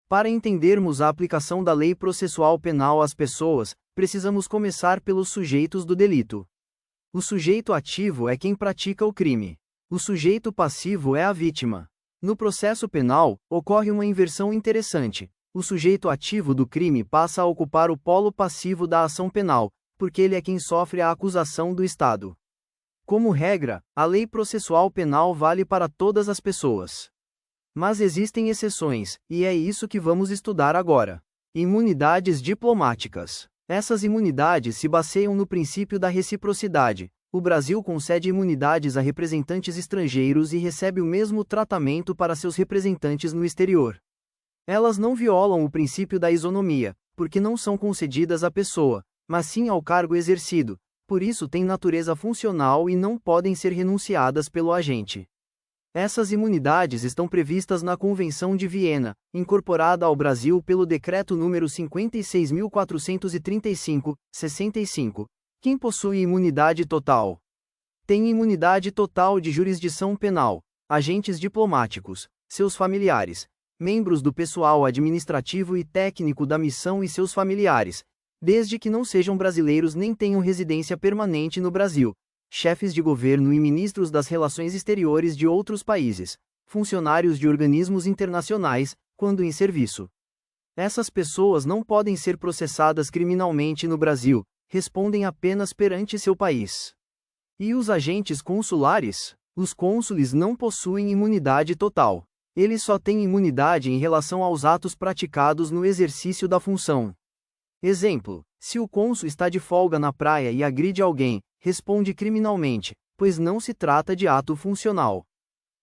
Para entendermos a aplicação da lei processual penal às pessoas, precisamos começar pelos sujeitos do delito. O sujeito ativo é quem pratica o crime. O sujeito passivo é a vítima. No processo penal, ocorre uma inversão interessante. O sujeito ativo do crime passa a ocupar o polo passivo da ação penal, porque ele é quem sofre a acusação do Estado. Como regra, a lei processual penal vale para todas as pessoas. Mas existem exceções, e é isso que vamos estudar agora. Imunidades diplomáticas. Essas imunidades se baseiam no princípio da reciprocidade. O Brasil concede imunidades a representantes estrangeiros e recebe o mesmo tratamento para seus representantes no exterior. Elas não violam o princípio da isonomia, porque não são concedidas à pessoa, mas sim ao cargo exercido, por isso têm natureza funcional e não podem ser renunciadas pelo agente. Essas imunidades estão previstas na Convenção de Viena, incorporada ao Brasil pelo Decreto número 56.435, 65. Quem possui imunidade total? Tem imunidade total de jurisdição penal, agentes diplomáticos, seus familiares, membros do pessoal administrativo e técnico da missão e seus familiares, desde que não sejam brasileiros nem tenham residência permanente no Brasil, chefes de governo e ministros das relações exteriores de outros países, funcionários de organismos internacionais, quando em serviço. Essas pessoas não podem ser processadas criminalmente no Brasil, respondem apenas perante seu país. E os agentes consulares? Os cônsules não possuem imunidade total. Eles só têm imunidade em relação aos atos praticados no exercício da função. Exemplo: se o cônsul está de folga na praia e agride alguém, responde criminalmente, pois não se trata de ato funcional.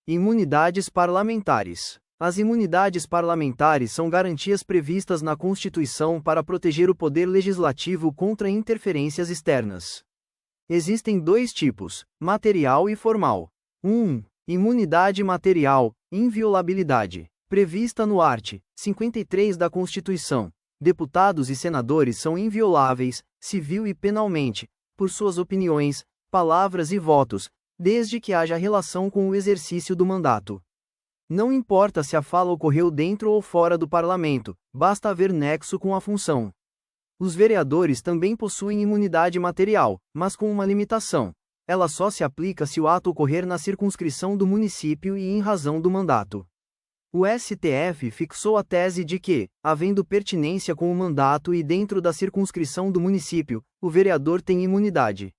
Imunidades parlamentares. As imunidades parlamentares são garantias previstas na Constituição para proteger o poder legislativo contra interferências externas. Existem dois tipos, material e formal. 1. Imunidade material, inviolabilidade. Prevista no art. 53 da Constituição. Deputados e senadores são invioláveis, civil e penalmente, por suas opiniões, palavras e votos, desde que haja relação com o exercício do mandato. Não importa se a fala ocorreu dentro ou fora do parlamento, basta haver nexo com a função. Os vereadores também possuem imunidade material, mas com uma limitação. Ela só se aplica se o ato ocorrer na circunscrição do município e em razão do mandato. O STF fixou a tese de que, havendo pertinência com o mandato e dentro da circunscrição do município, o vereador tem imunidade.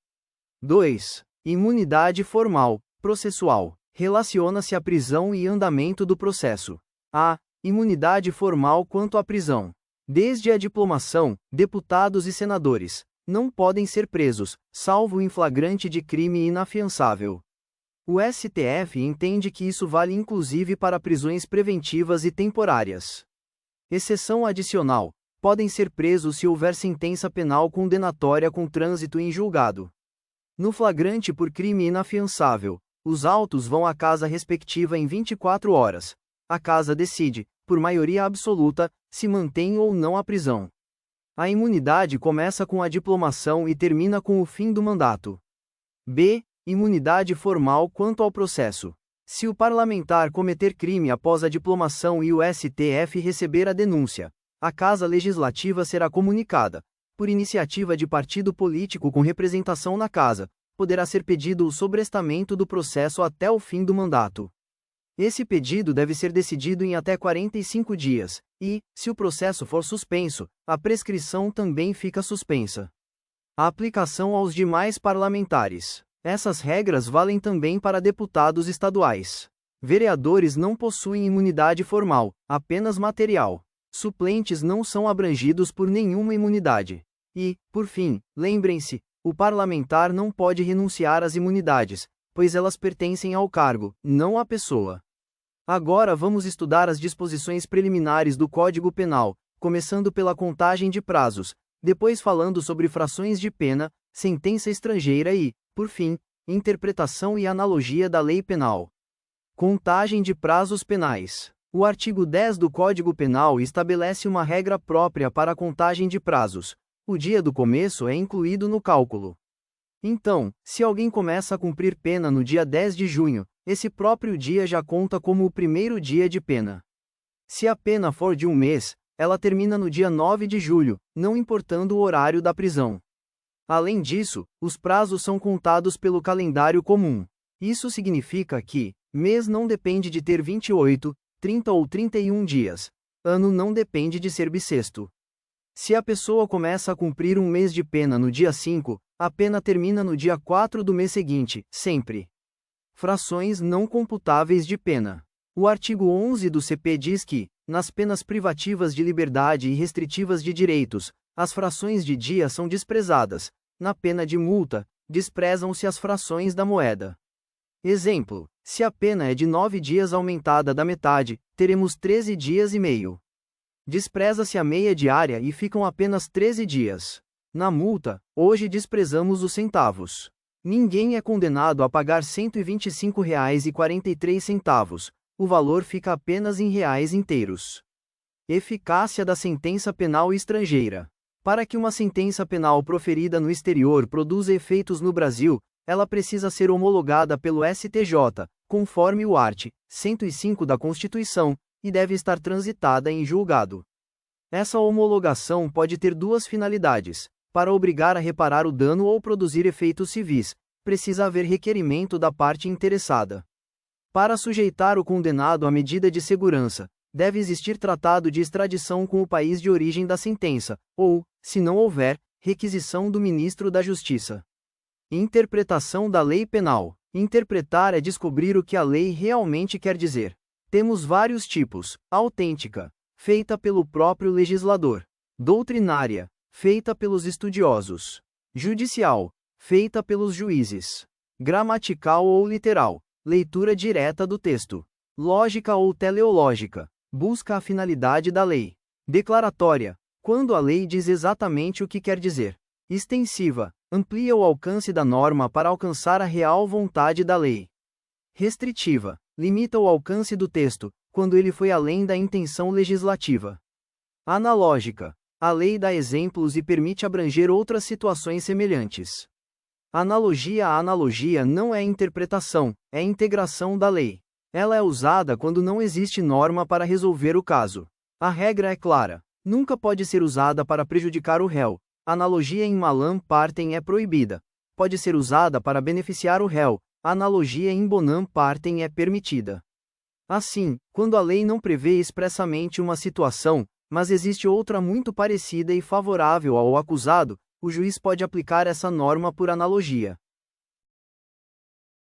2. Imunidade formal, processual. Relaciona-se à prisão e andamento do processo. A. Imunidade formal quanto à prisão. Desde a diplomação, deputados e senadores não podem ser presos, salvo em flagrante de crime inafiançável. O STF entende que isso vale inclusive para prisões preventivas e temporárias. Exceção adicional: podem ser presos se houver sentença penal condenatória com trânsito em julgado. No flagrante por crime inafiançável, os autos vão à casa respectiva em 24 horas. A casa decide, por maioria absoluta, se mantém ou não a prisão. A imunidade começa com a diplomação e termina com o fim do mandato. B. Imunidade formal quanto ao processo. Se o parlamentar cometer crime após a diplomação e o STF receber a denúncia, a Casa Legislativa será comunicada. Por iniciativa de partido político com representação na Casa, poderá ser pedido o sobrestamento do processo até o fim do mandato. Esse pedido deve ser decidido em até 45 dias, e, se o processo for suspenso, a prescrição também fica suspensa. A aplicação aos demais parlamentares. Essas regras valem também para deputados estaduais. Vereadores não possuem imunidade formal, apenas material. Suplentes não são abrangidos por nenhuma imunidade. E, por fim, lembrem-se, o parlamentar não pode renunciar às imunidades, pois elas pertencem ao cargo, não à pessoa. Agora vamos estudar as disposições preliminares do Código Penal, começando pela contagem de prazos, depois falando sobre frações de pena, sentença estrangeira e, por fim, interpretação e analogia da lei penal. Contagem de prazos penais. O artigo 10 do Código Penal estabelece uma regra própria para a contagem de prazos. O dia do começo é incluído no cálculo. Então, se alguém começa a cumprir pena no dia 10 de junho, esse próprio dia já conta como o primeiro dia de pena. Se a pena for de um mês, ela termina no dia 9 de julho, não importando o horário da prisão. Além disso, os prazos são contados pelo calendário comum. Isso significa que, mês não depende de ter 28, 30 ou 31 dias. Ano não depende de ser bissexto. Se a pessoa começa a cumprir um mês de pena no dia 5, a pena termina no dia 4 do mês seguinte, sempre. Frações não computáveis de pena. O artigo 11 do CP diz que, nas penas privativas de liberdade e restritivas de direitos, as frações de dia são desprezadas. Na pena de multa, desprezam-se as frações da moeda. Exemplo: se a pena é de 9 dias aumentada da metade, teremos 13 dias e meio. Despreza-se a meia diária e ficam apenas 13 dias. Na multa, hoje desprezamos os centavos. Ninguém é condenado a pagar R$ 125,43, o valor fica apenas em reais inteiros. Eficácia da sentença penal estrangeira. Para que uma sentença penal proferida no exterior produza efeitos no Brasil, ela precisa ser homologada pelo STJ, conforme o art. 105 da Constituição, e deve estar transitada em julgado. Essa homologação pode ter duas finalidades: para obrigar a reparar o dano ou produzir efeitos civis, precisa haver requerimento da parte interessada. Para sujeitar o condenado à medida de segurança, deve existir tratado de extradição com o país de origem da sentença, ou, se não houver, requisição do ministro da Justiça. Interpretação da lei penal. Interpretar é descobrir o que a lei realmente quer dizer. Temos vários tipos: autêntica, feita pelo próprio legislador; doutrinária, feita pelos estudiosos; judicial, feita pelos juízes; gramatical ou literal, leitura direta do texto; lógica ou teleológica, busca a finalidade da lei; declaratória, quando a lei diz exatamente o que quer dizer; extensiva, amplia o alcance da norma para alcançar a real vontade da lei; restritiva, limita o alcance do texto, quando ele foi além da intenção legislativa; analógica, a lei dá exemplos e permite abranger outras situações semelhantes. Analogia. A analogia não é interpretação, é integração da lei. Ela é usada quando não existe norma para resolver o caso. A regra é clara: nunca pode ser usada para prejudicar o réu. Analogia em malam partem é proibida. Pode ser usada para beneficiar o réu. Analogia em bonam partem é permitida. Assim, quando a lei não prevê expressamente uma situação, mas existe outra muito parecida e favorável ao acusado, o juiz pode aplicar essa norma por analogia.